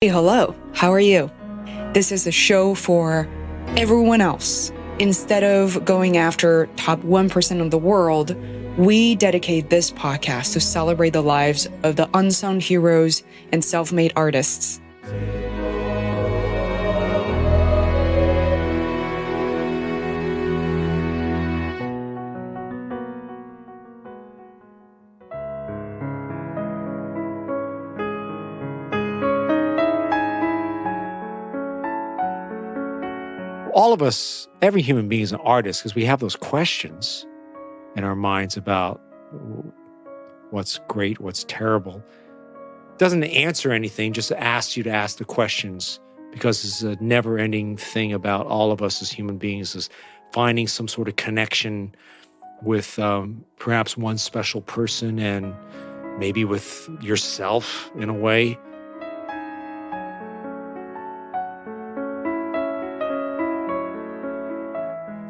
Hey, hello, how are you? This is a show for everyone else. Instead of going after top 1% of the world, we dedicate this podcast to celebrate the lives of the unsung heroes and self-made artists. All of us, every human being is an artist because we have those questions in our minds about what's great, what's terrible. It doesn't answer anything, just asks you to ask the questions because it's a never-ending thing about all of us as human beings is finding some sort of connection with perhaps one special person and maybe with yourself in a way.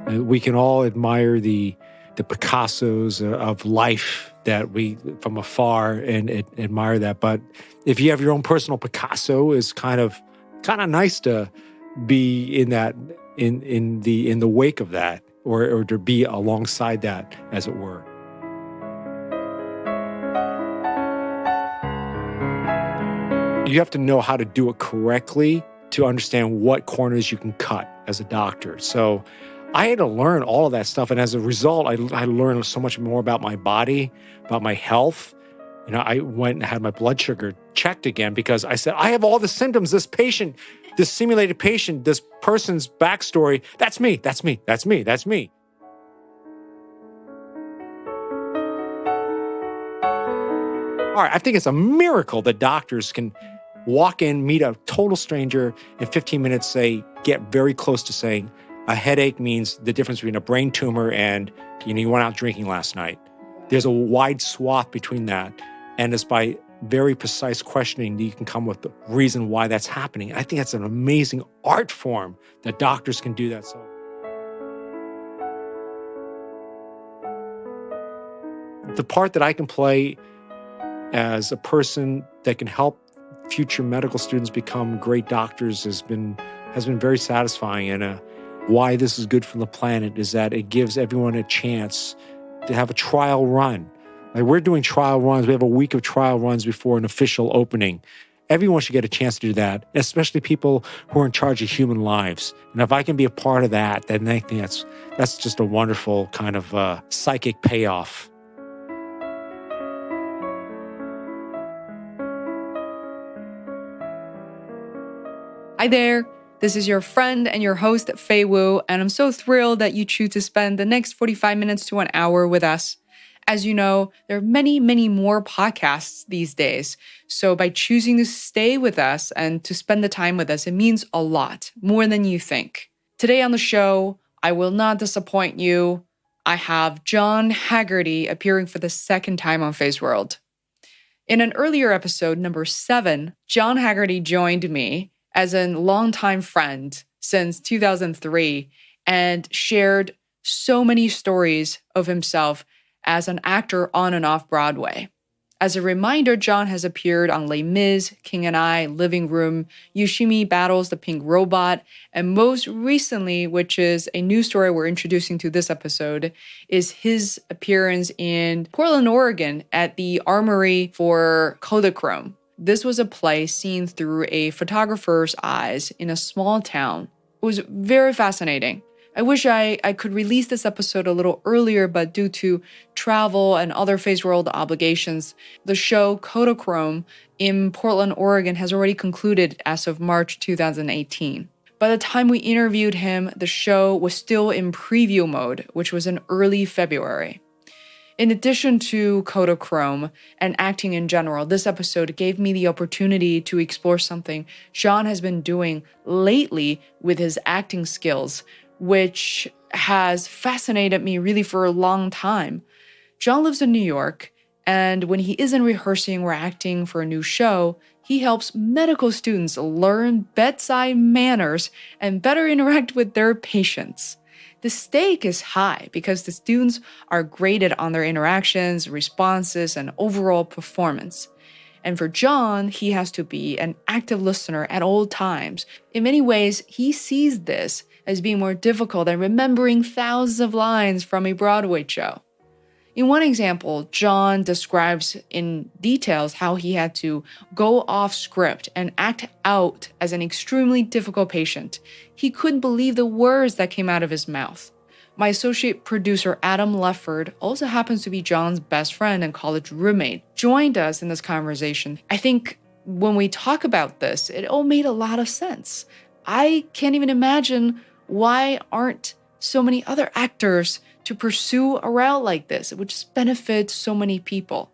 We can all admire the Picassos of life that we from afar and admire that. But if you have your own personal Picasso, it's kind of nice to be in that in the wake of that, or to be alongside that, as it were. You have to know how to do it correctly to understand what corners you can cut as a doctor. So I had to learn all of that stuff. And as a result, I learned so much more about my body, about my health. You know, I went and had my blood sugar checked again because I said, I have all the symptoms. This patient, this simulated patient, this person's backstory, that's me. All right, I think it's a miracle that doctors can walk in, meet a total stranger, in 15 minutes say, get very close to saying, a headache means the difference between a brain tumor and, you went out drinking last night. There's a wide swath between that. And it's by very precise questioning that you can come with the reason why that's happening. I think that's an amazing art form that doctors can do that. So the part that I can play as a person that can help future medical students become great doctors has been very satisfying. And why this is good for the planet is that it gives everyone a chance to have a trial run. Like we're doing trial runs. We have a week of trial runs before an official opening. Everyone should get a chance to do that, especially people who are in charge of human lives. And if I can be a part of that, then I think that's just a wonderful kind of psychic payoff. Hi there. This is your friend and your host, Fei Wu, and I'm so thrilled that you choose to spend the next 45 minutes to an hour with us. As you know, there are many, many more podcasts these days. So by choosing to stay with us and to spend the time with us, it means a lot, more than you think. Today on the show, I will not disappoint you. I have John Haggerty appearing for the second time on Feisworld. In an earlier episode, number 7, John Haggerty joined me as a longtime friend since 2003 and shared so many stories of himself as an actor on and off Broadway. As a reminder, John has appeared on Les Mis, King and I, Living Room, Yoshimi Battles the Pink Robot, and most recently, which is a new story we're introducing to this episode, is his appearance in Portland, Oregon at the Armory for Kodachrome. This was a play seen through a photographer's eyes in a small town. It was very fascinating. I wish I could release this episode a little earlier, but due to travel and other Feisworld obligations, the show Kodachrome in Portland, Oregon has already concluded as of March 2018. By the time we interviewed him, the show was still in preview mode, which was in early February. In addition to Kodachrome and acting in general, this episode gave me the opportunity to explore something John has been doing lately with his acting skills, which has fascinated me really for a long time. John lives in New York, and when he isn't rehearsing or acting for a new show, he helps medical students learn bedside manners and better interact with their patients. The stake is high because the students are graded on their interactions, responses, and overall performance. And for John, he has to be an active listener at all times. In many ways, he sees this as being more difficult than remembering thousands of lines from a Broadway show. In one example, John describes in details how he had to go off script and act out as an extremely difficult patient. He couldn't believe the words that came out of his mouth. My associate producer, Adam Lefford, also happens to be John's best friend and college roommate, joined us in this conversation. I think when we talk about this, it all made a lot of sense. I can't even imagine why aren't so many other actors to pursue a route like this. It would just benefit so many people.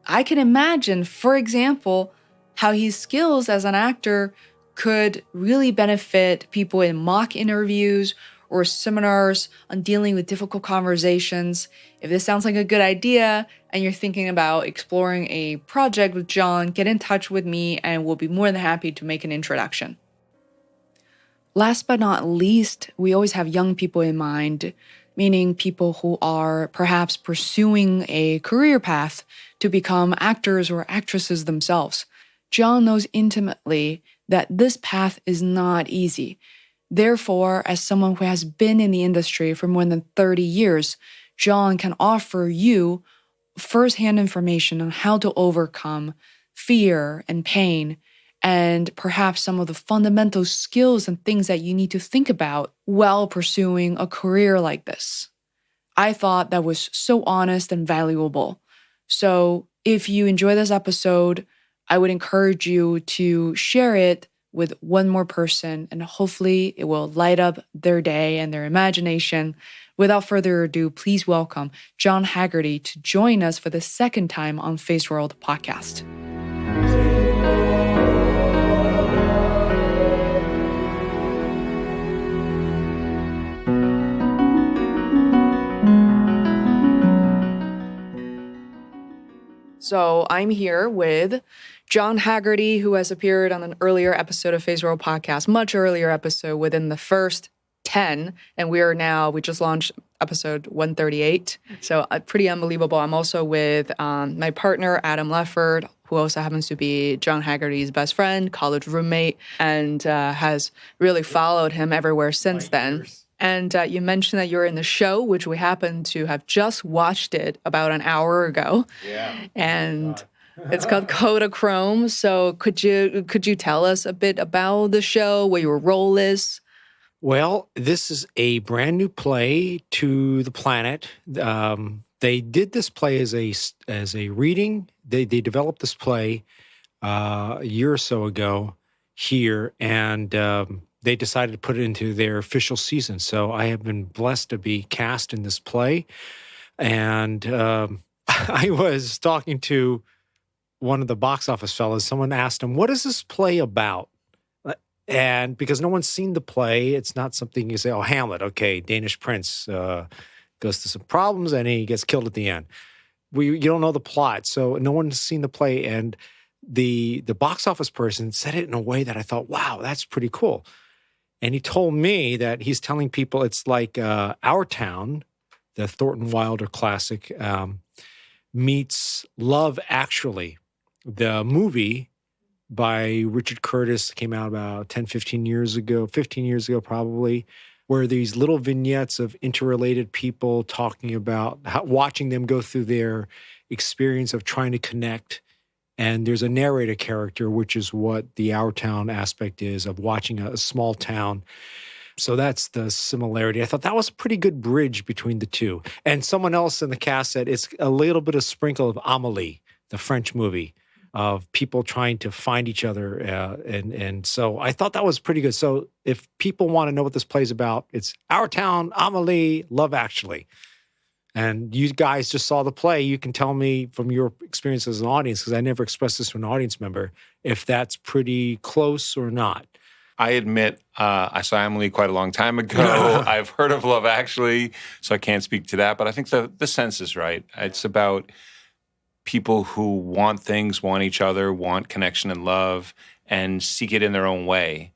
I can imagine, for example, how his skills as an actor could really benefit people in mock interviews or seminars on dealing with difficult conversations. If this sounds like a good idea and you're thinking about exploring a project with John, get in touch with me and we'll be more than happy to make an introduction. Last but not least, we always have young people in mind, meaning people who are perhaps pursuing a career path to become actors or actresses themselves. John knows intimately that this path is not easy. Therefore, as someone who has been in the industry for more than 30 years, John can offer you firsthand information on how to overcome fear and pain, and perhaps some of the fundamental skills and things that you need to think about while pursuing a career like this. I thought that was so honest and valuable. So if you enjoy this episode, I would encourage you to share it with one more person, and hopefully it will light up their day and their imagination. Without further ado, please welcome John Haggerty to join us for the second time on Feisworld podcast. So I'm here with John Haggerty, who has appeared on an earlier episode of Feisworld podcast, much earlier episode within the first 10. And we just launched episode 138. So pretty unbelievable. I'm also with my partner, Adam Lefford, who also happens to be John Haggerty's best friend, college roommate, and has really followed him everywhere since then. And you mentioned that you're in the show, which we happen to have just watched it about an hour ago. Yeah. And it's called Kodachrome. So could you tell us a bit about the show, what your role is? Well, this is a brand new play to the planet. They did this play as a reading. They developed this play a year or so ago here, and they decided to put it into their official season. So I have been blessed to be cast in this play. And I was talking to one of the box office fellas. Someone asked him, what is this play about? And because no one's seen the play, it's not something you say, oh, Hamlet, okay, Danish prince goes through some problems and he gets killed at the end. You don't know the plot, so no one's seen the play. And the box office person said it in a way that I thought, wow, that's pretty cool. And he told me that he's telling people it's like Our Town, the Thornton Wilder classic, meets Love Actually, the movie by Richard Curtis, came out about 15 years ago probably, where these little vignettes of interrelated people talking about watching them go through their experience of trying to connect. And there's a narrator character, which is what the Our Town aspect is, of watching a small town. So that's the similarity. I thought that was a pretty good bridge between the two. And someone else in the cast said it's a little bit of sprinkle of Amélie, the French movie, of people trying to find each other. And so I thought that was pretty good. So if people want to know what this play's about, it's Our Town, Amélie, Love Actually. And you guys just saw the play. You can tell me from your experience as an audience, because I never expressed this to an audience member, if that's pretty close or not. I admit I saw Amélie quite a long time ago. I've heard of Love Actually, so I can't speak to that. But I think the sense is right. It's about people who want things, want each other, want connection and love, and seek it in their own way,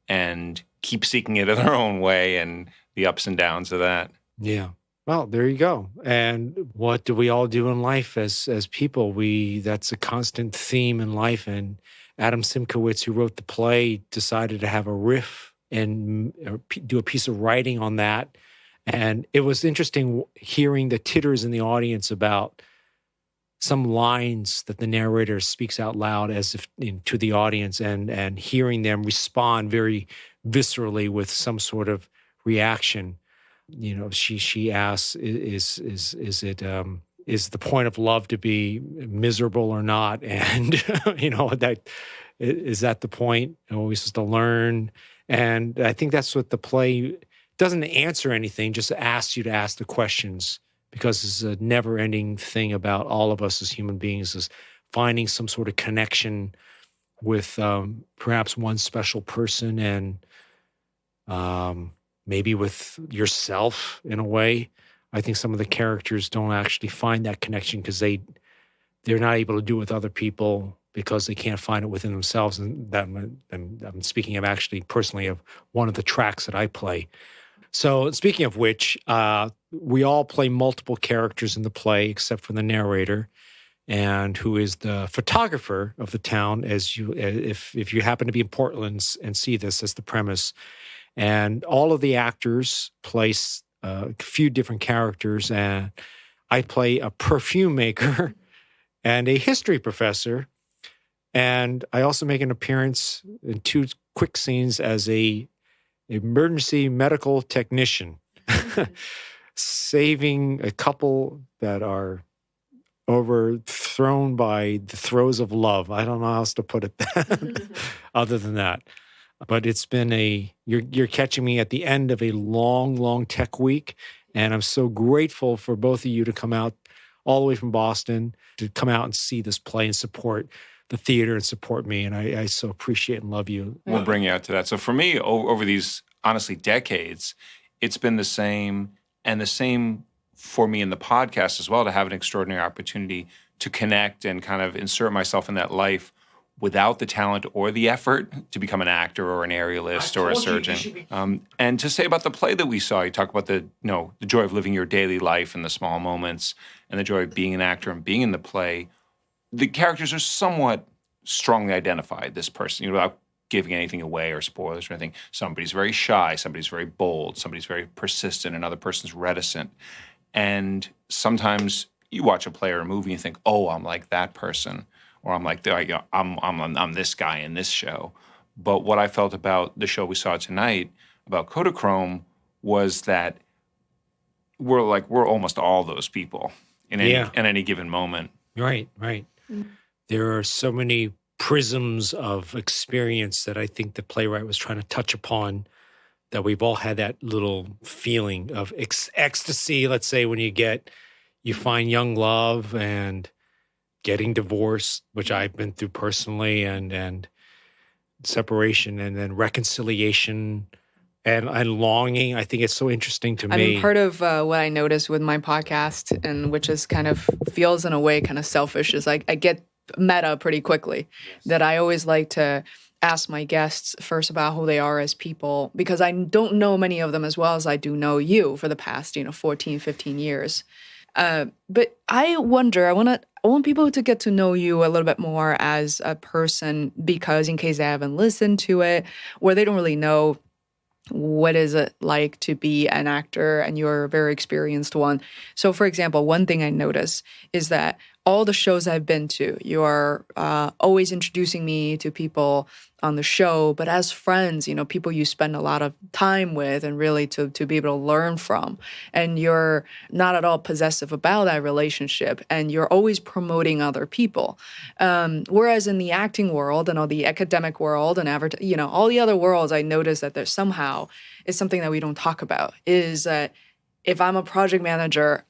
and keep seeking it in their own way, and the ups and downs of that. Yeah. Well, there you go. And what do we all do in life as people? That's a constant theme in life. And Adam Simkowitz, who wrote the play, decided to have a riff and do a piece of writing on that. And it was interesting hearing the titters in the audience about some lines that the narrator speaks out loud as if to the audience, and hearing them respond very viscerally with some sort of reaction. You know, she asks, is the point of love to be miserable or not? And you know, that is that the point? Are we supposed to learn? And I think that's what the play doesn't answer anything, just asks you to ask the questions, because it's a never-ending thing about all of us as human beings, is finding some sort of connection with perhaps one special person, and maybe with yourself in a way. I think some of the characters don't actually find that connection because they're not able to do it with other people because they can't find it within themselves. And I'm speaking of actually personally of one of the tracks that I play. So speaking of which, we all play multiple characters in the play except for the narrator, and who is the photographer of the town, if you happen to be in Portland and see this as the premise. And all of the actors play a few different characters, and I play a perfume maker and a history professor. And I also make an appearance in 2 quick scenes as a emergency medical technician, saving a couple that are overthrown by the throes of love. I don't know how else to put it other than that. But it's been you're catching me at the end of a long, long tech week. And I'm so grateful for both of you to come out all the way from Boston, to come out and see this play and support the theater and support me. And I so appreciate and love you. We'll bring you out to that. So for me, over these, honestly, decades, it's been the same, and the same for me in the podcast as well, to have an extraordinary opportunity to connect and kind of insert myself in that life without the talent or the effort to become an actor or an aerialist or a surgeon. And to say about the play that we saw, you talk about the joy of living your daily life and the small moments, and the joy of being an actor and being in the play. The characters are somewhat strongly identified, this person, without giving anything away or spoilers or anything. Somebody's very shy, somebody's very bold, somebody's very persistent, another person's reticent. And sometimes you watch a play or a movie and you think, oh, I'm like that person. Or I'm like, I'm this guy in this show. But what I felt about the show we saw tonight, about Kodachrome, was that we're almost all those people in any given moment. Right. Mm-hmm. There are so many prisms of experience that I think the playwright was trying to touch upon, that we've all had that little feeling of ecstasy, let's say, when you find young love, and getting divorced, which I've been through personally, and separation, and then reconciliation, and longing. I think it's so interesting to me. I mean, part of what I noticed with my podcast, and which is kind of feels in a way kind of selfish, is I get meta pretty quickly. Yes. That I always like to ask my guests first about who they are as people, because I don't know many of them as well as I do know you for the past 14, 15 years. But I wonder, I want people to get to know you a little bit more as a person, because in case they haven't listened to it, or they don't really know what is it like to be an actor, and you're a very experienced one. So, for example, one thing I notice is that all the shows I've been to, you are always introducing me to people on the show, but as friends, people you spend a lot of time with and really to be able to learn from. And you're not at all possessive about that relationship, and you're always promoting other people. Whereas in the acting world and all the academic world and all the other worlds, I notice that there's somehow is something that we don't talk about, is that if I'm a project manager,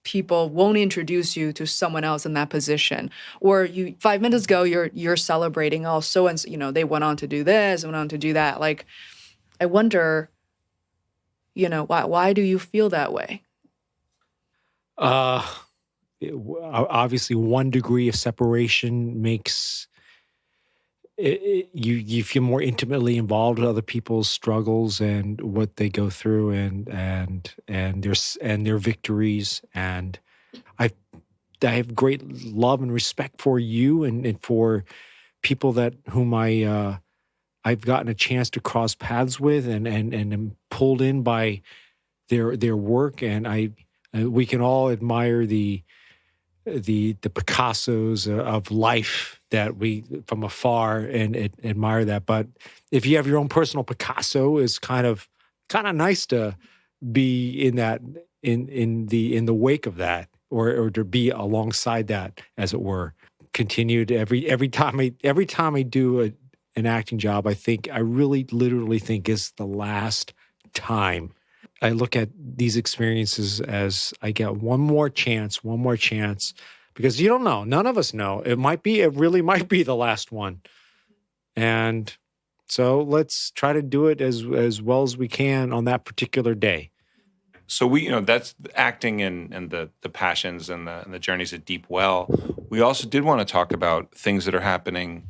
people won't introduce you to someone else in that position. Or 5 minutes ago, you're celebrating, they went on to do this, went on to do that. Like, I wonder, why do you feel that way? Obviously, 1 degree of separation makes you feel more intimately involved with other people's struggles and what they go through and their victories. And I have great love and respect for you and for people that whom I've gotten a chance to cross paths with and am pulled in by their work. And we can all admire the Picassos of life that we from afar and admire that. But if you have your own personal Picasso, it's kind of nice to be in that in the wake of that, or to be alongside that, as it were. Continued every time I do an acting job, I really literally think it's the last time. I look at these experiences as I get one more chance, because you don't know. None of us know. It really might be the last one. And so let's try to do it as well as we can on that particular day. So that's acting and the passions and the journeys at Deep Well. We also did want to talk about things that are happening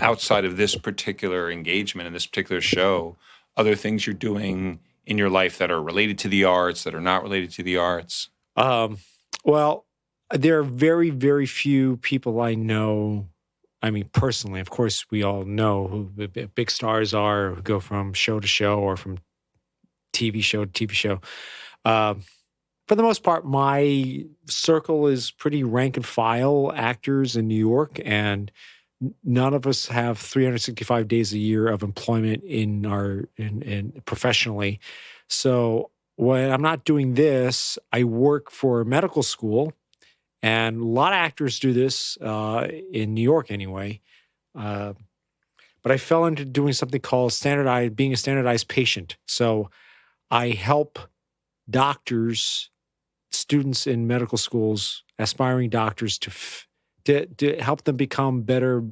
outside of this particular engagement and this particular show, other things you're doing in your life that are related to the arts, that are not related to the arts? Well, there are very, very few people I know. I mean, personally, of course, we all know who the big stars are, who go from show to show or from TV show to TV show. For the most part, my circle is pretty rank and file actors in New York, and none of us have 365 days a year of employment in professionally. So when I'm not doing this, I work for a medical school, and a lot of actors do this in New York anyway. But I fell into doing something called being a standardized patient. So I help doctors, students in medical schools, aspiring doctors to help them become better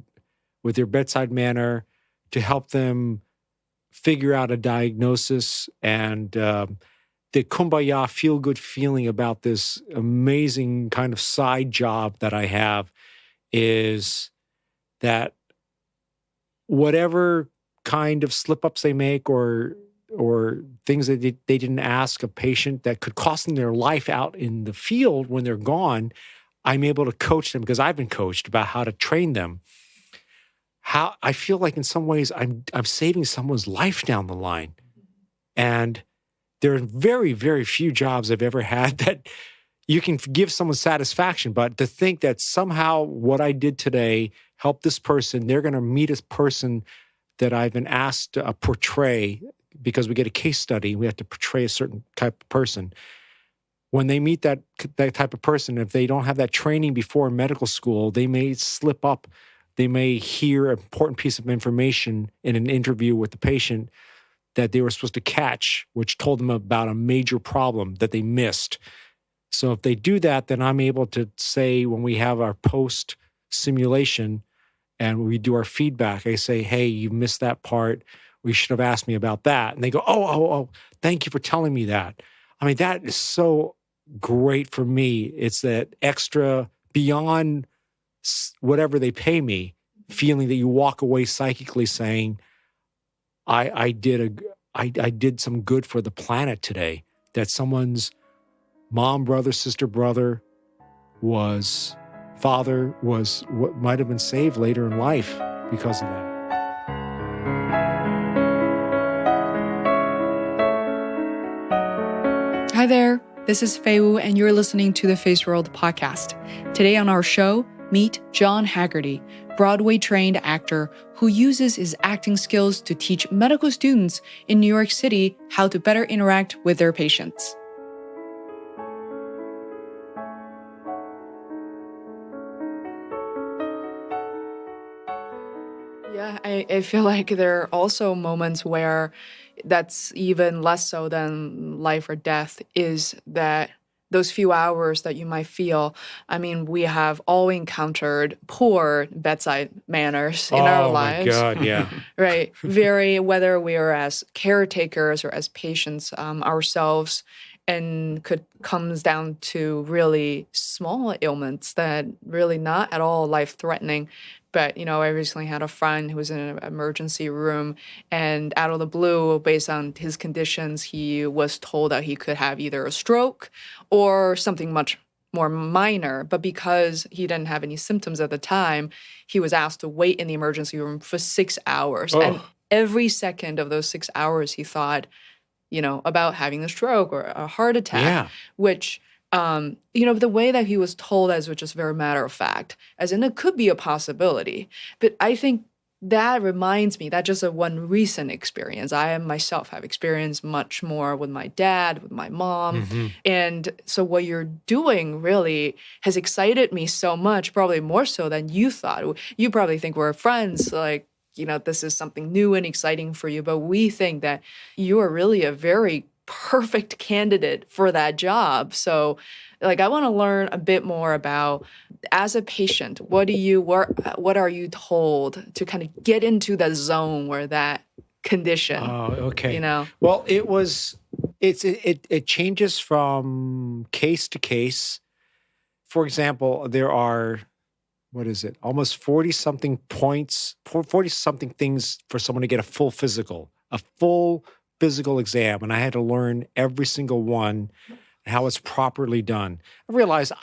with their bedside manner, to help them figure out a diagnosis, and the kumbaya feel-good feeling about this amazing kind of side job that I have is that whatever kind of slip-ups they make or things that they didn't ask a patient that could cost them their life out in the field when they're gone, I'm able to coach them because I've been coached about how to train them. How I feel like in some ways I'm saving someone's life down the line. And there are very, very few jobs I've ever had that you can give someone satisfaction, but to think that somehow what I did today helped this person, they're going to meet a person that I've been asked to portray, because we get a case study, we have to portray a certain type of person. When they meet that type of person, if they don't have that training before medical school, they may slip up. They may hear an important piece of information in an interview with the patient that they were supposed to catch, which told them about a major problem that they missed. So if they do that, then I'm able to say, when we have our post simulation and we do our feedback, I say, hey, you missed that part. We should have asked me about that. And they go, oh, thank you for telling me that. I mean, that is so great for me. It's that extra beyond whatever they pay me, feeling that you walk away psychically saying, I did some good for the planet today, that someone's mom, brother, sister, brother father was what might have been saved later in life because of that. Hi there, this is Fei Wu, and you're listening to the Feisworld podcast. Today on our show, meet John Haggerty, Broadway-trained actor who uses his acting skills to teach medical students in New York City how to better interact with their patients. Yeah, I feel like there are also moments where that's even less so than life or death, is that those few hours that you might feel. I mean, we have all encountered poor bedside manners in our lives. Oh my God, yeah. Right. Whether we are as caretakers or as patients ourselves, and comes down to really small ailments that really not at all life-threatening. But, I recently had a friend who was in an emergency room, and out of the blue, based on his conditions, he was told that he could have either a stroke or something much more minor. But because he didn't have any symptoms at the time, he was asked to wait in the emergency room for 6 hours. And every second of those 6 hours, he thought, about having a stroke or a heart attack, which, the way that he was told as was just very matter of fact, as in it could be a possibility. But I think that reminds me that just a one recent experience. I myself have experienced much more with my dad, with my mom. And so what you're doing really has excited me so much, probably more so than you thought. You probably think we're friends, like, this is something new and exciting for you. But we think that you are really a very perfect candidate for that job. So, I want to learn a bit more about, as a patient, what are you told to kind of get into the zone where that condition? Oh, okay. Well, it changes from case to case. For example, there are, almost 40-something points, 40-something things for someone to get a full physical exam. And I had to learn every single one and how it's properly done. I realized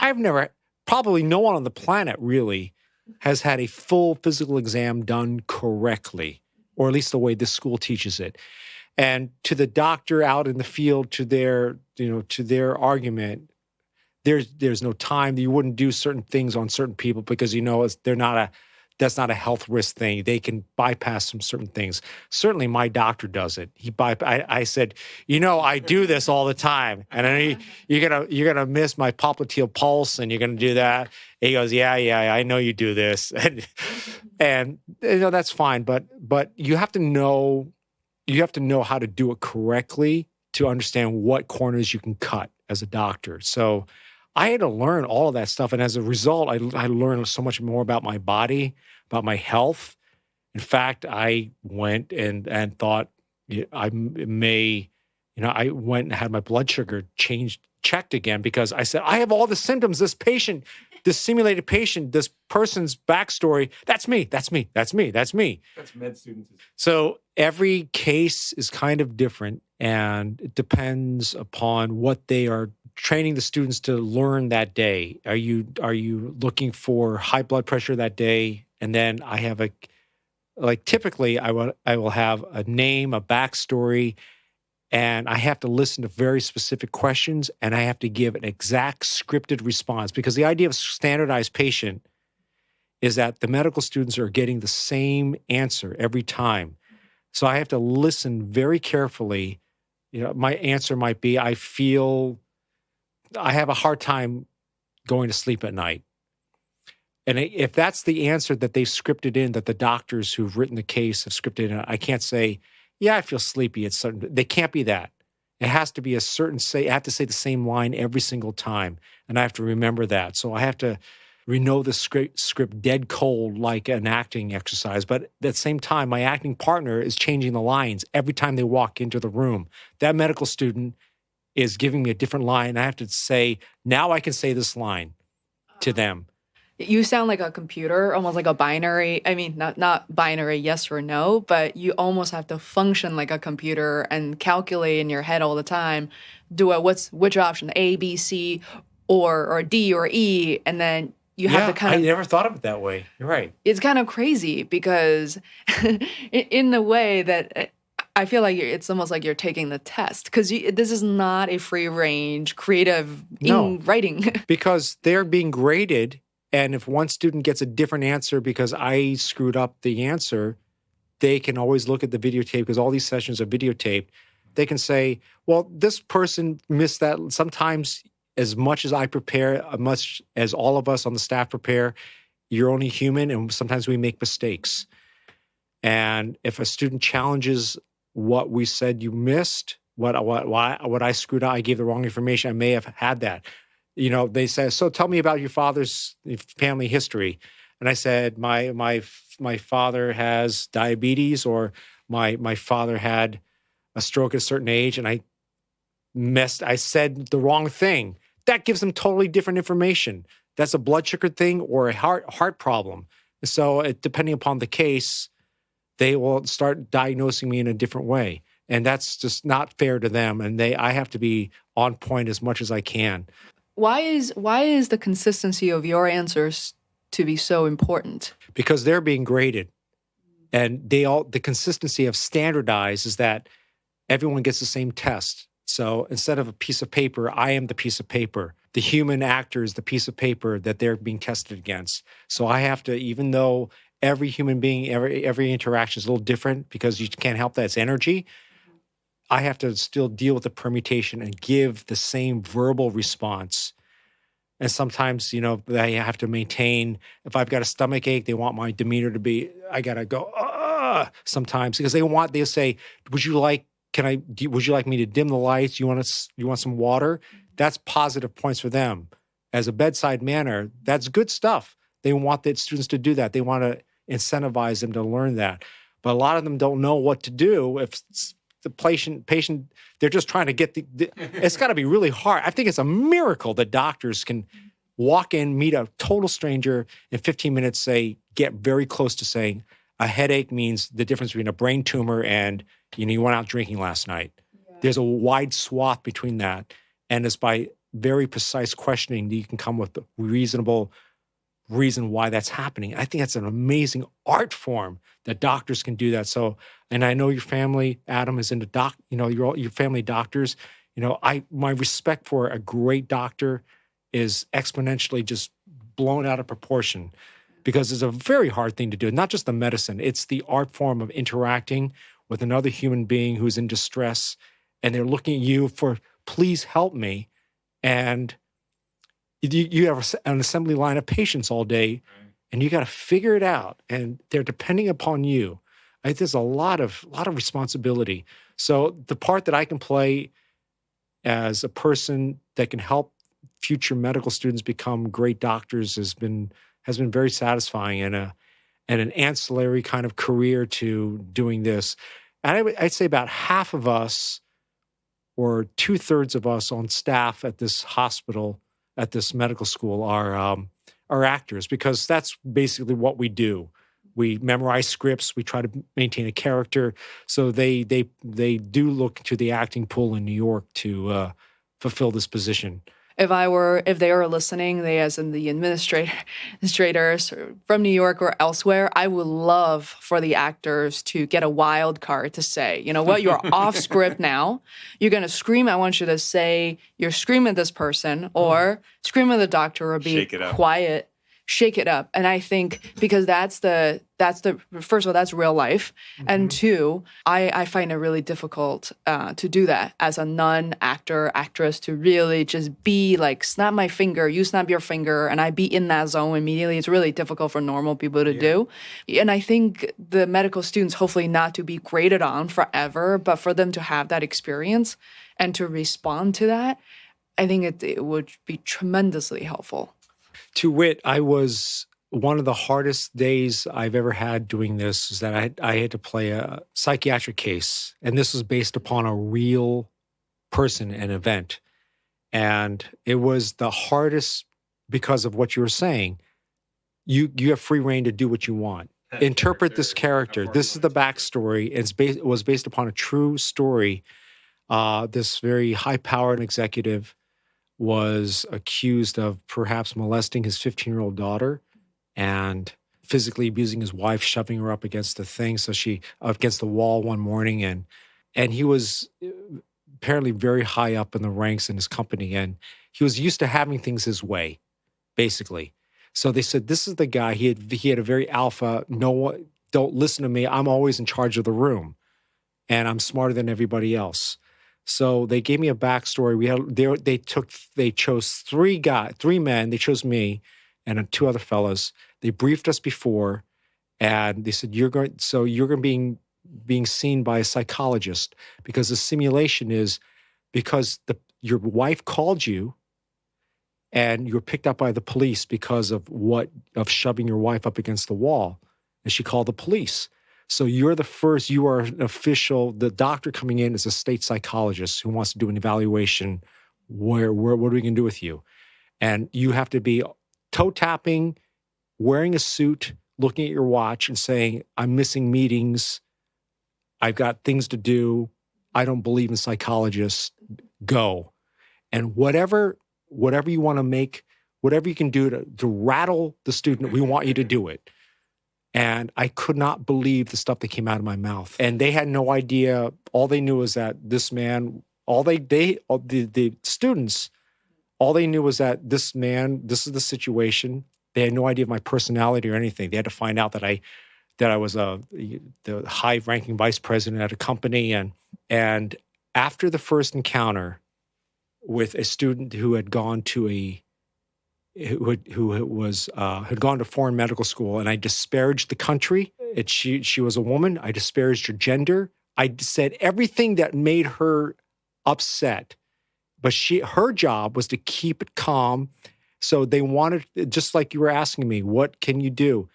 probably no one on the planet really has had a full physical exam done correctly, or at least the way this school teaches it. And to the doctor out in the field, to their argument, there's no time. You wouldn't do certain things on certain people because that's not a health risk thing. They can bypass some certain things. Certainly, my doctor does it. I said, I do this all the time, and I know you're gonna miss my popliteal pulse, and you're gonna do that. And he goes, yeah, I know you do this, and that's fine. But you have to know how to do it correctly to understand what corners you can cut as a doctor. So I had to learn all of that stuff. And as a result, I learned so much more about my body, about my health. In fact, I went and thought I went and had my blood sugar checked again because I said, I have all the symptoms. This simulated patient, this person's backstory, that's me. That's med students. So every case is kind of different, and it depends upon what they are training the students to learn that day. Are you looking for high blood pressure that day? And then I have typically I will have a name, a backstory, and I have to listen to very specific questions, and I have to give an exact scripted response, because the idea of standardized patient is that the medical students are getting the same answer every time. So I have to listen very carefully. My answer might be, I have a hard time going to sleep at night. And if that's the answer that they've scripted in, that the doctors who've written the case have scripted in, I can't say, yeah, I feel sleepy. They can't be that. It has to be I have to say the same line every single time. And I have to remember that. So I have to know the script dead cold, like an acting exercise. But at the same time, my acting partner is changing the lines every time they walk into the room. That medical student is giving me a different line. I have to say, now I can say this line to them. You sound like a computer, almost like a binary. I mean, not binary, yes or no, but you almost have to function like a computer and calculate in your head all the time. Which option, A, B, C, or D or E, and then you have to kind of. I never thought of it that way. You're right. It's kind of crazy because, in the way that. I feel like it's almost like you're taking the test, because this is not a free-range creative writing. Because they're being graded, and if one student gets a different answer because I screwed up the answer, they can always look at the videotape, because all these sessions are videotaped. They can say, well, this person missed that. Sometimes, as much as I prepare, as much as all of us on the staff prepare, you're only human, and sometimes we make mistakes. And if a student challenges what we said you missed, what I screwed up, I gave the wrong information, I may have had that. They say, so tell me about your father's family history. And I said, my father has diabetes, or my father had a stroke at a certain age, and I said the wrong thing. That gives them totally different information. That's a blood sugar thing or a heart problem. So depending upon the case, they will start diagnosing me in a different way. And that's just not fair to them. And I have to be on point as much as I can. Why is the consistency of your answers to be so important? Because they're being graded. And the consistency of standardized is that everyone gets the same test. So instead of a piece of paper, I am the piece of paper. The human actor is the piece of paper that they're being tested against. So I have to, even though every human being, every interaction is a little different because you can't help that, it's energy, I have to still deal with the permutation and give the same verbal response. And sometimes, I have to maintain, if I've got a stomach ache, they want my demeanor to be, I got to go, sometimes, because they'll say, would you like me to dim the lights? You want some water? That's positive points for them. As a bedside manner, that's good stuff. They want the students to do that. They want to incentivize them to learn that. But a lot of them don't know what to do if the patient, they're just trying to get it's got to be really hard. I think it's a miracle that doctors can walk in, meet a total stranger in 15 minutes, get very close to saying a headache means the difference between a brain tumor and, you went out drinking last night. Yeah. There's a wide swath between that. And it's by very precise questioning that you can come with a reasonable reason why that's happening. I think that's an amazing art form that doctors can do that. So, and I know your family, Adam, is into your family doctors. My respect for a great doctor is exponentially just blown out of proportion because it's a very hard thing to do. Not just the medicine, it's the art form of interacting with another human being who's in distress, and they're looking at you for, please help me. And you have an assembly line of patients all day, and you got to figure it out, and they're depending upon you. I think there's a lot of responsibility. So the part that I can play as a person that can help future medical students become great doctors has been very satisfying, and an ancillary kind of career to doing this. And I'd say about half of us, or 2/3 of us on staff at this hospital, at this medical school, are actors, because that's basically what we do. We memorize scripts. We try to maintain a character. So they do look to the acting pool in New York to fulfill this position. If they were listening, they as in the administrators from New York or elsewhere, I would love for the actors to get a wild card to say, you know what, you're off script now. You're going to scream. I want you to say you're screaming at this person, or scream at the doctor, or be quiet. Shake it up. And I think because that's the first of all, that's real life. Mm-hmm. And two, I find it really difficult to do that as a non-actor, actress, to really just be like, snap my finger, you snap your finger, and I be in that zone immediately. It's really difficult for normal people to do. And I think the medical students, hopefully not to be graded on forever, but for them to have that experience and to respond to that, I think it would be tremendously helpful. To wit, one of the hardest days I've ever had doing this is that I had to play a psychiatric case, and this was based upon a real person and event. And it was the hardest because of what you were saying. You have free reign to do what you want. Interpret this character. This is the backstory. It was based upon a true story. This very high-powered executive was accused of perhaps molesting his 15-year-old daughter and physically abusing his wife, shoving her up against the thing, against the wall one morning, and he was apparently very high up in the ranks in his company, and he was used to having things his way, basically. So they said, "This is the guy." He had a very alpha. No, don't listen to me. I'm always in charge of the room, and I'm smarter than everybody else. So they gave me a backstory. They chose three men. They chose me and two other fellas. They briefed us before, and they said, you're going to be being seen by a psychologist, because the simulation is because your wife called you and you were picked up by the police because of shoving your wife up against the wall, and she called the police. So you are an official. The doctor coming in is a state psychologist who wants to do an evaluation. What are we going to do with you? And you have to be toe tapping, wearing a suit, looking at your watch and saying, I'm missing meetings. I've got things to do. I don't believe in psychologists. Go. And whatever you want to make, whatever you can do to rattle the student, we want you to do it. And I could not believe the stuff that came out of my mouth. And they had no idea. All they knew was that this man, the students, all they knew was that this man, this is the situation. They had no idea of my personality or anything. They had to find out that I was the high-ranking vice president at a company. And after the first encounter with a student who had gone to had gone to foreign medical school, and I disparaged the country. She was a woman. I disparaged her gender. I said everything that made her upset. But her job was to keep it calm. So they wanted, just like you were asking me, what can you do?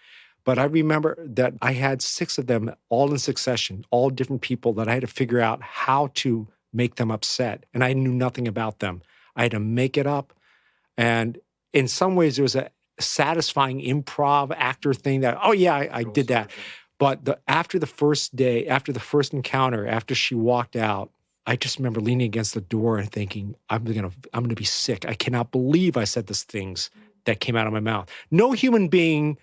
But I remember that I had 6 of them all in succession, all different people that I had to figure out how to make them upset. And I knew nothing about them. I had to make it up. And in some ways, there was a satisfying improv actor thing that, oh yeah, I did that. But after the first day, after the first encounter, after she walked out, I just remember leaning against the door and thinking, I'm gonna be sick. I cannot believe I said these things that came out of my mouth. No human being,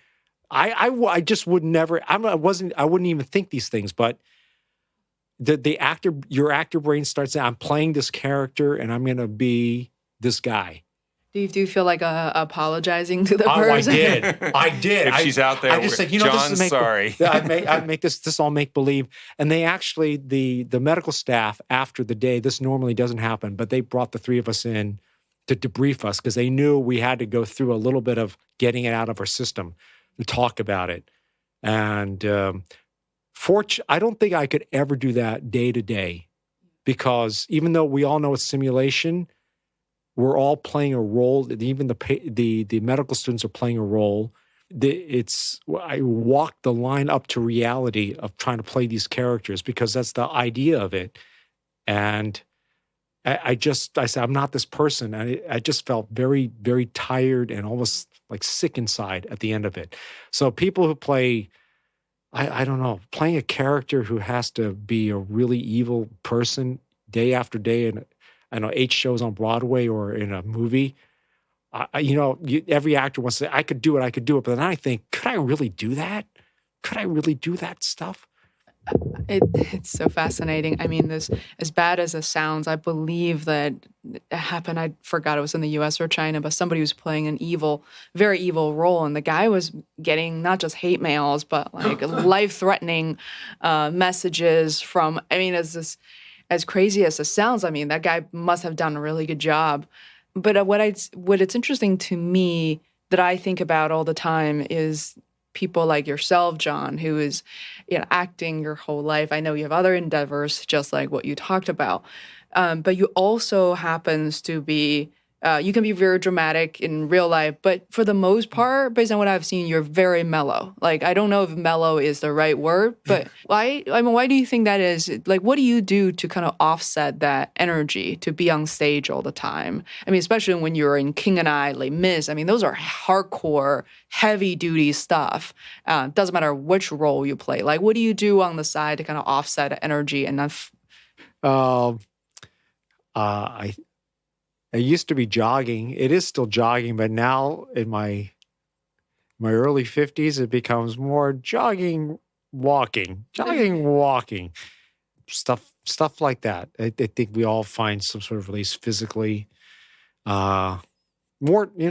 I just would never. I wouldn't even think these things. But your actor brain starts saying, I'm playing this character, and I'm gonna be this guy. Do you feel like apologizing to the person? I did. If she's out there, I just said, John's sorry. I make this all make believe. And they actually, the medical staff after the day, this normally doesn't happen, but they brought the 3 of us in to debrief us because they knew we had to go through a little bit of getting it out of our system to talk about it. And I don't think I could ever do that day to day because even though we all know it's simulation, we're all playing a role. Even the medical students are playing a role. I walk the line up to reality of trying to play these characters because that's the idea of it. And I said, I'm not this person. I just felt very, very tired and almost like sick inside at the end of it. So people who play, I don't know, playing a character who has to be a really evil person day after day and I know 8 shows on Broadway or in a movie. Every actor wants to say, I could do it. But then I think, could I really do that? Could I really do that stuff? It's so fascinating. I mean, this, as bad as it sounds, I believe that it happened. I forgot it was in the US or China, but somebody was playing an very evil role. And the guy was getting not just hate mails, but like life-threatening messages from, as crazy as it sounds, I mean, that guy must have done a really good job. But what it's interesting to me that I think about all the time is people like yourself, John, who is acting your whole life. I know you have other endeavors, just like what you talked about. But you also happens to be, you can be very dramatic in real life, but for the most part, based on what I've seen, you're very mellow. Like, I don't know if mellow is the right word, but why do you think that is? Like, what do you do to kind of offset that energy to be on stage all the time? I mean, especially when you're in King and I, Les Mis, I mean, those are hardcore, heavy-duty stuff. Doesn't matter which role you play. Like, what do you do on the side to kind of offset that energy and not... I used to be jogging. It is still jogging, but now in my early 50s, it becomes more jogging, walking, stuff like that. I think we all find some sort of release physically. More,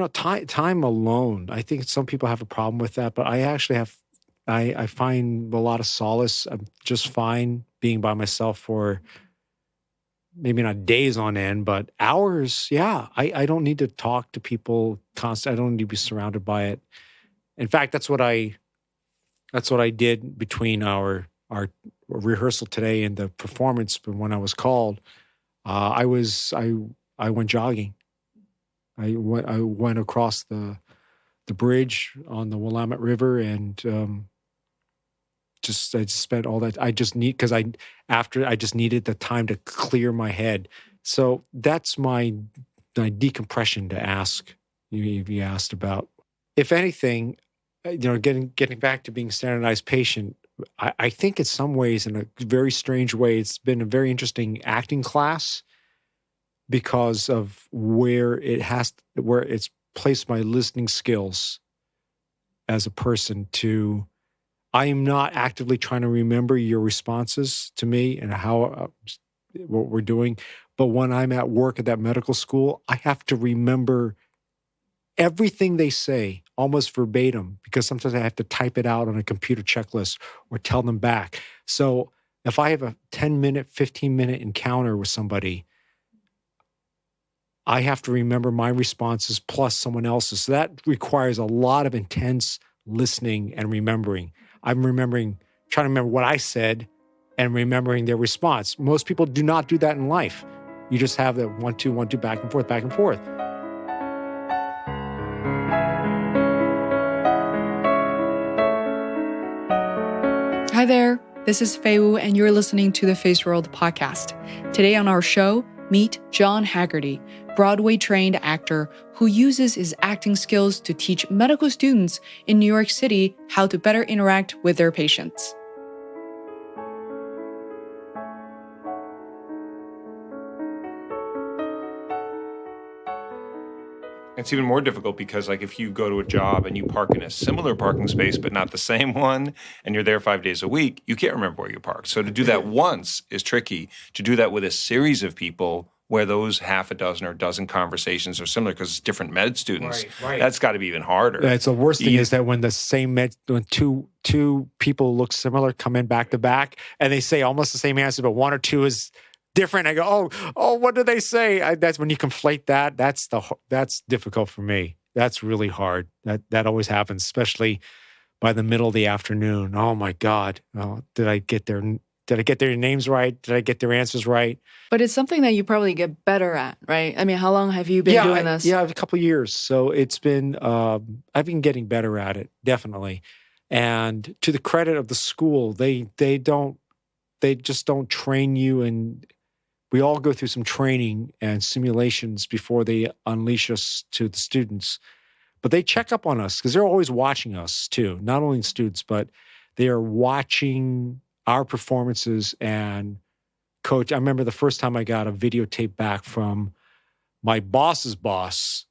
time alone. I think some people have a problem with that, but I actually I find a lot of solace. I'm just fine being by myself for maybe not days on end, but hours. Yeah, I don't need to talk to people constantly. I don't need to be surrounded by it. In fact, that's what I did between our rehearsal today and the performance. But when I was called, I went jogging. I went across the bridge on the Willamette River and I just spent all that. I just needed the time to clear my head. So that's my decompression to ask you asked about. If anything, getting back to being a standardized patient, I think in some ways, in a very strange way, it's been a very interesting acting class because of where it's placed my listening skills as a person to. I am not actively trying to remember your responses to me and how what we're doing, but when I'm at work at that medical school, I have to remember everything they say almost verbatim because sometimes I have to type it out on a computer checklist or tell them back. So if I have a 10-minute, 15-minute encounter with somebody, I have to remember my responses plus someone else's. So that requires a lot of intense listening and remembering. I'm trying to remember what I said and remembering their response. Most people do not do that in life. You just have the 1, 2, 1, 2, back and forth, back and forth. Hi there, this is Fei Wu, and you're listening to the Feisworld podcast. Today on our show, meet John Haggerty, Broadway-trained actor who uses his acting skills to teach medical students in New York City how to better interact with their patients. It's even more difficult because, like, if you go to a job and you park in a similar parking space but not the same one, and you're there 5 days a week, you can't remember where you parked. So to do that once is tricky. To do that with a series of people where those half a dozen or a dozen conversations are similar because it's different med students, that's got to be even harder. It's the worst thing is that when when two people look similar come in back to back and they say almost the same answer, but one or two is different. I go, oh, what did they say? That's when you conflate that. That's difficult for me. That's really hard. That always happens, especially by the middle of the afternoon. Oh my God! Did I get their names right? Did I get their answers right? But it's something that you probably get better at, right? I mean, how long have you been doing this? Yeah, a couple of years. So it's been, I've been getting better at it, definitely. And to the credit of the school, they just don't train you. And we all go through some training and simulations before they unleash us to the students. But they check up on us because they're always watching us too. Not only the students, but they are watching our performances and coach. I remember the first time I got a videotape back from my boss's boss,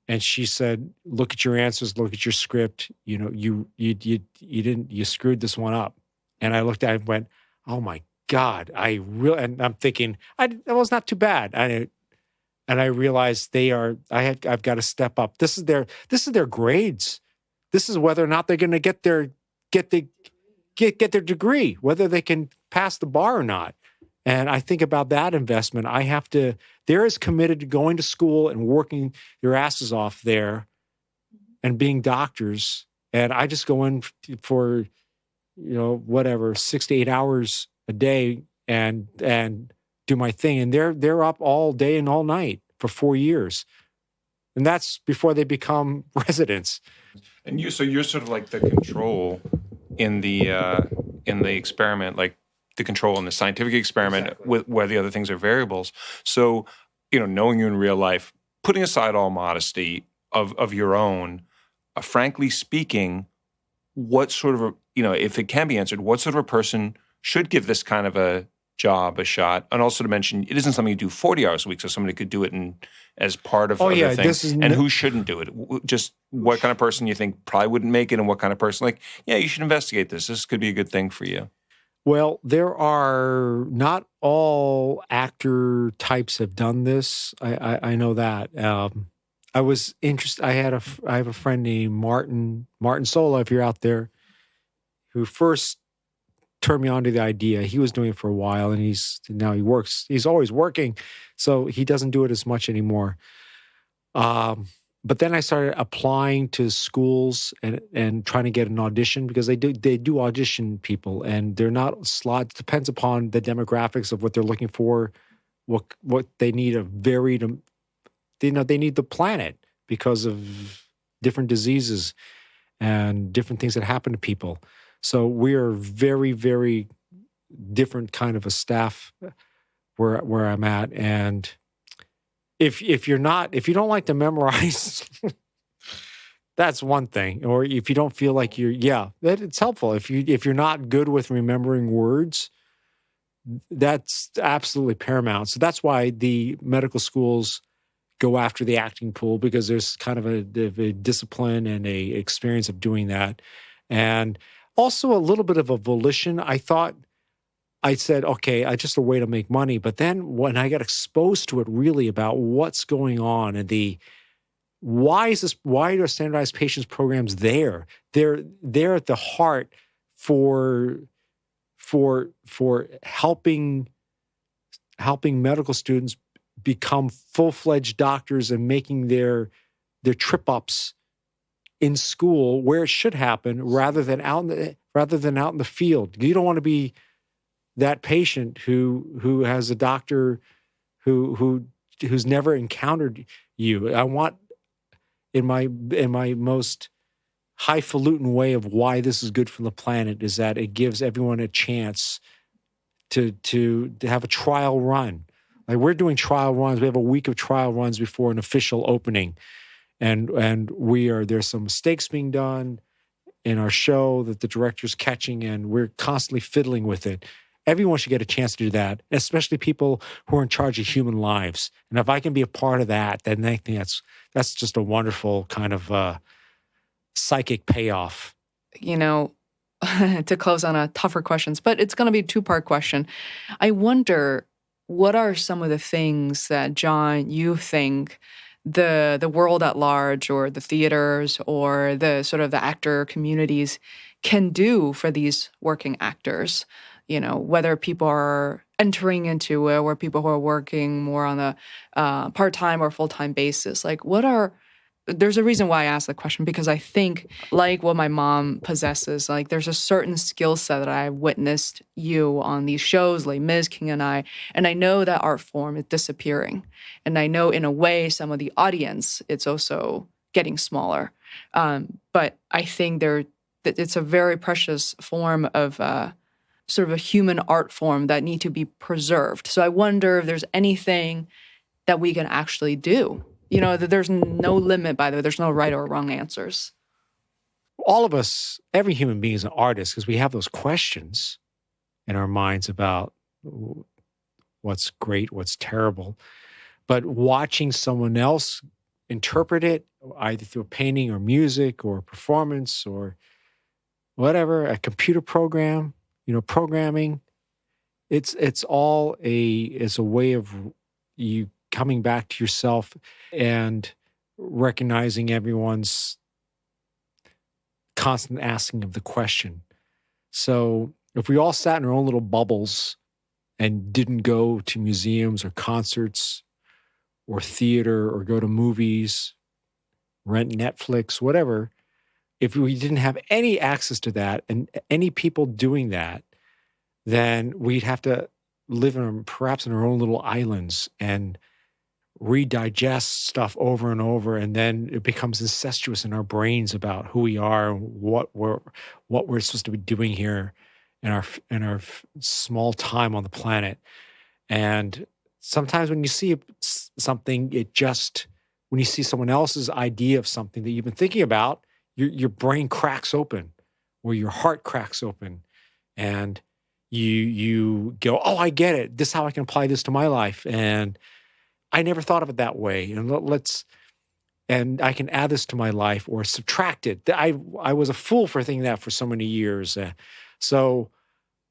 and she said, "Look at your answers. Look at your script. You know, you screwed this one up." And I looked at it and went, "Oh my God, and I'm thinking, that was not too bad." And I realized I've got to step up. This is their grades. This is whether or not they're going to get their degree, whether they can pass the bar or not. And I think about that investment. They're as committed to going to school and working their asses off there and being doctors. And I just go in for, 6 to 8 hours a day and do my thing. And they're up all day and all night for 4 years. And that's before they become residents. And you're sort of like the control in the experiment, like the control in the scientific experiment, exactly, where the other things are variables. So, knowing you in real life, putting aside all modesty of your own, frankly speaking, what sort of if it can be answered, what sort of a person should give this kind of a job a shot? And also to mention, it isn't something you do 40 hours a week, so somebody could do it as part of other things. And who shouldn't do it? Just what kind of person you think probably wouldn't make it, and what kind of person you should investigate this. This could be a good thing for you. Well, there are not all actor types have done this. I know that. I was interested. I have a friend named Martin Sola, if you're out there, who first turned me on to the idea. He was doing it for a while, and now he works. He's always working, so he doesn't do it as much anymore. But then I started applying to schools and trying to get an audition, because they do audition people, and they're not slots. Depends upon the demographics of what they're looking for, what they need they need the planet because of different diseases and different things that happen to people. So we are very, very different kind of a staff where I'm at. And if you don't like to memorize That's one thing. Or if you don't feel like that it's helpful. If you're not good with remembering words, that's absolutely paramount. So that's why the medical schools go after the acting pool, because there's kind of a discipline and a experience of doing that. And also a little bit of a volition. I said, okay, I just a way to make money. But then when I got exposed to it really about what's going on and why are standardized patients programs there? They're at the heart for helping medical students become full-fledged doctors and making their trip-ups in school where it should happen rather than out in the field. You don't want to be that patient who has a doctor who's never encountered you. I want, in my most highfalutin way of why this is good for the planet, is that it gives everyone a chance to have a trial run. Like, we're doing trial runs. We have a week of trial runs before an official opening, and there's some mistakes being done in our show that the director's catching, and we're constantly fiddling with it. Everyone should get a chance to do that, especially people who are in charge of human lives. And if I can be a part of that, then I think that's just a wonderful kind of psychic payoff. To close on a tougher questions, but it's going to be a two-part question. I wonder, what are some of the things that, John, you think the world at large, or the theaters, or the sort of the actor communities can do for these working actors? Whether people are entering into it, or people who are working more on a part-time or full-time basis. Like, there's a reason why I asked the question, because I think, like what my mom possesses, like there's a certain skill set that I've witnessed you on these shows, like Ms. King and I know that art form is disappearing. And I know in a way some of the audience, it's also getting smaller. But I think it's a very precious form of sort of a human art form that need to be preserved. So I wonder if there's anything that we can actually do. That there's no limit, by the way. There's no right or wrong answers. All of us, every human being is an artist, because we have those questions in our minds about what's great, what's terrible. But watching someone else interpret it, either through a painting or music or performance or whatever, a computer program, programming, it's all a way of you coming back to yourself and recognizing everyone's constant asking of the question. So if we all sat in our own little bubbles and didn't go to museums or concerts or theater or go to movies, rent Netflix, whatever, if we didn't have any access to that and any people doing that, then we'd have to live perhaps in our own little islands and redigest stuff over and over, and then it becomes incestuous in our brains about who we are and what we're supposed to be doing here in our small time on the planet. And sometimes when you see something, when you see someone else's idea of something that you've been thinking about, your brain cracks open, or your heart cracks open, and you go, oh, I get it. This is how I can apply this to my life. And I never thought of it that way. And I can add this to my life or subtract it. I was a fool for thinking that for so many years. So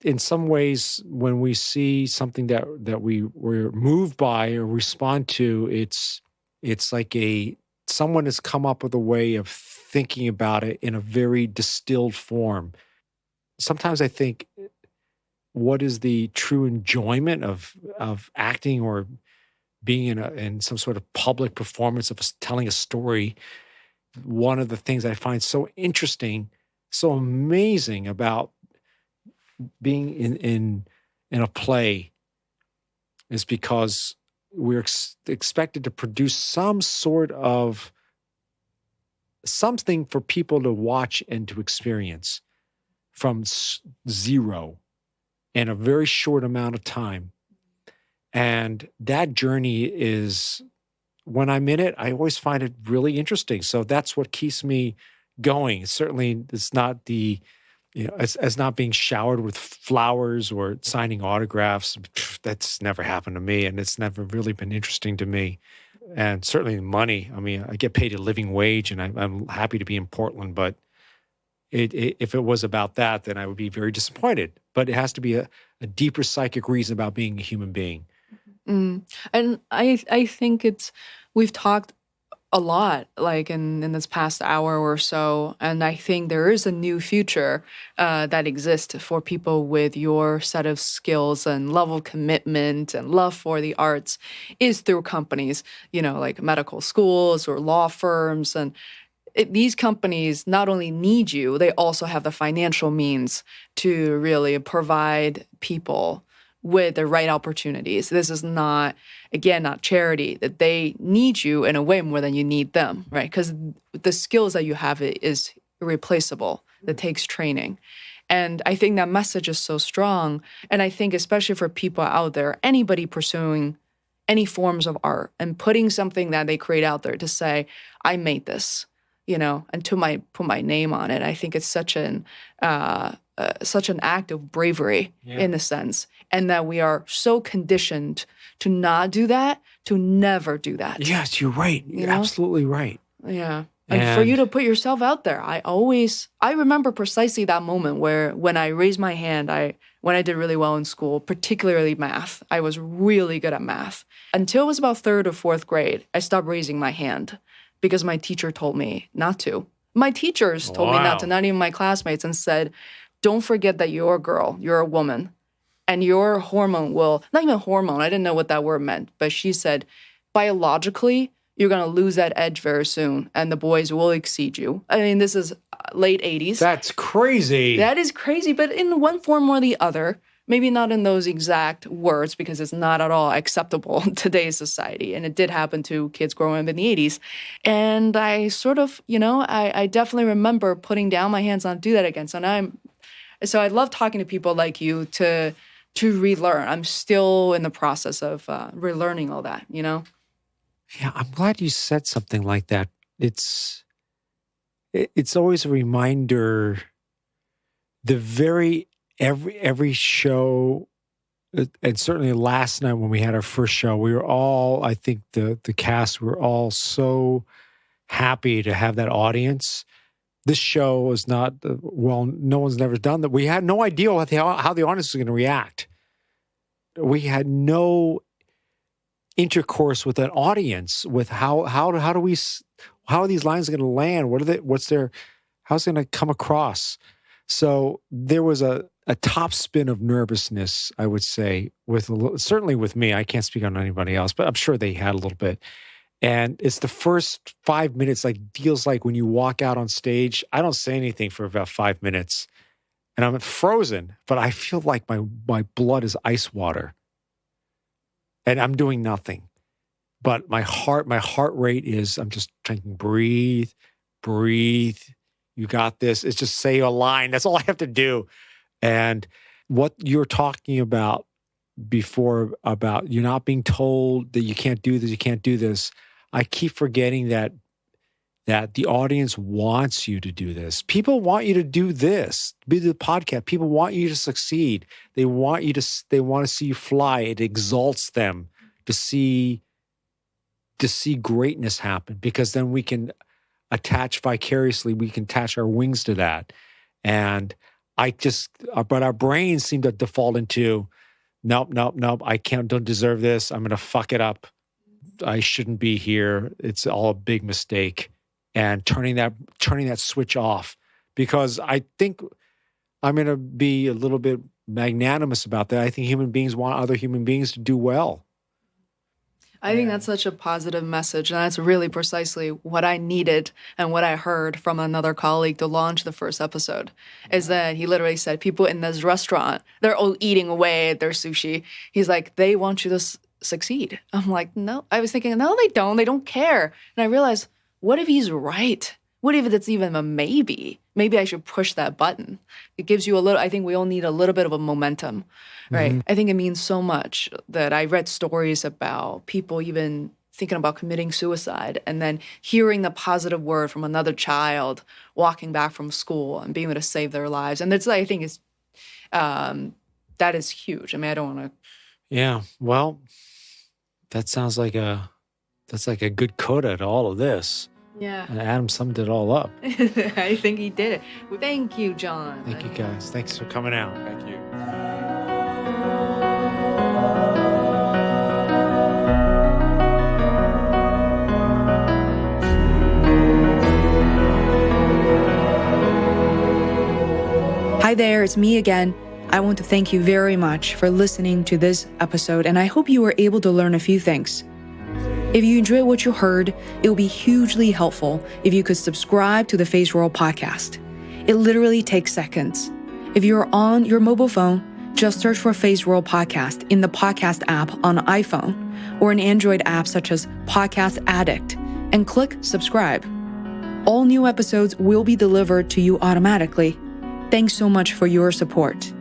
in some ways, when we see something that we're moved by or respond to, it's like someone has come up with a way of thinking about it in a very distilled form. Sometimes I think, what is the true enjoyment of acting or being in some sort of public performance of telling a story? One of the things I find so interesting, so amazing about being in a play is because we're expected to produce some sort of something for people to watch and to experience from zero in a very short amount of time. And that journey is when I'm in it, I always find it really interesting. So that's what keeps me going. Certainly, it's not as not being showered with flowers or signing autographs. That's never happened to me, and it's never really been interesting to me. And certainly money. I mean, I get paid a living wage, and I'm happy to be in Portland. But if it was about that, then I would be very disappointed. But it has to be a deeper psychic reason about being a human being. And I think we've talked a lot like in this past hour or so, and I think there is a new future that exists for people with your set of skills and level of commitment and love for the arts is through companies, like medical schools or law firms. And these companies not only need you, they also have the financial means to really provide people with the right opportunities. This is not charity, that they need you in a way more than you need them, right? Because the skills that you have is irreplaceable. That takes training. And I think that message is so strong. And I think especially for people out there, anybody pursuing any forms of art and putting something that they create out there to say, I made this, and to put my name on it. I think it's such an act of bravery in a sense, and that we are so conditioned to not do that, to never do that. Yes, you're right. You're absolutely right. Yeah. And for you to put yourself out there, I remember precisely that moment when I raised my hand, when I did really well in school, particularly math. I was really good at math. Until it was about 3rd or 4th grade, I stopped raising my hand because my teacher told me not to. My teachers told me not to, not even my classmates, and said, don't forget that you're a girl, you're a woman, and your hormone not even hormone, I didn't know what that word meant, but she said, biologically, you're going to lose that edge very soon, and the boys will exceed you. I mean, this is late 80s. That's crazy. That is crazy, but in one form or the other, maybe not in those exact words, because it's not at all acceptable in today's society. And it did happen to kids growing up in the 80s. And I sort of, I definitely remember putting down my hands on do that again. So I love talking to people like you to relearn. I'm still in the process of relearning all that, Yeah, I'm glad you said something like that. It's always a reminder. Every show, and certainly last night when we had our first show, we were all, I think the cast, were all so happy to have that audience. This show was not, no one's never done that. We had no idea how the audience was going to react. We had no intercourse with an audience with how are these lines going to land? How's it going to come across? So there was a top spin of nervousness, I would say, certainly with me. I can't speak on anybody else, but I'm sure they had a little bit. And it's the first 5 minutes, feels like when you walk out on stage, I don't say anything for about 5 minutes, and I'm frozen, but I feel like my blood is ice water, and I'm doing nothing. But my heart rate is, I'm just thinking, breathe. You got this. It's just say a line. That's all I have to do. And what you're talking about before, about you're not being told that you can't do this, you can't do this. I keep forgetting that the audience wants you to do this. People want you to do this. Be the podcast. People want you to succeed. They want to see you fly. It exalts them to see greatness happen, because then we can attach vicariously. We can attach our wings to that. And but our brains seem to default into, nope, I don't deserve this. I'm going to fuck it up. I shouldn't be here. It's all a big mistake. And turning that switch off, because I think I'm going to be a little bit magnanimous about that. I think human beings want other human beings to do well. I think that's such a positive message, and that's really precisely what I needed and what I heard from another colleague to launch the first episode, is that he literally said, people in this restaurant, they're all eating away at their sushi. He's like, they want you to succeed. I'm like, no. I was thinking, no, they don't. They don't care. And I realized, what if he's right? What if it's even a maybe? Maybe I should push that button. It gives you I think we all need a little bit of a momentum, right? Mm-hmm. I think it means so much that I read stories about people even thinking about committing suicide, and then hearing the positive word from another child walking back from school and being able to save their lives. And that's, I think, is that is huge. I mean, I don't want to. Yeah. Well, that's like a good coda to all of this. Yeah. And Adam summed it all up. I think he did it. Thank you, John. Thank you, guys. Thanks for coming out. Thank you. Hi there, it's me again. I want to thank you very much for listening to this episode, and I hope you were able to learn a few things. If you enjoyed what you heard, it would be hugely helpful if you could subscribe to the Feisworld podcast. It literally takes seconds. If you're on your mobile phone, just search for Feisworld podcast in the podcast app on iPhone or an Android app such as Podcast Addict and click subscribe. All new episodes will be delivered to you automatically. Thanks so much for your support.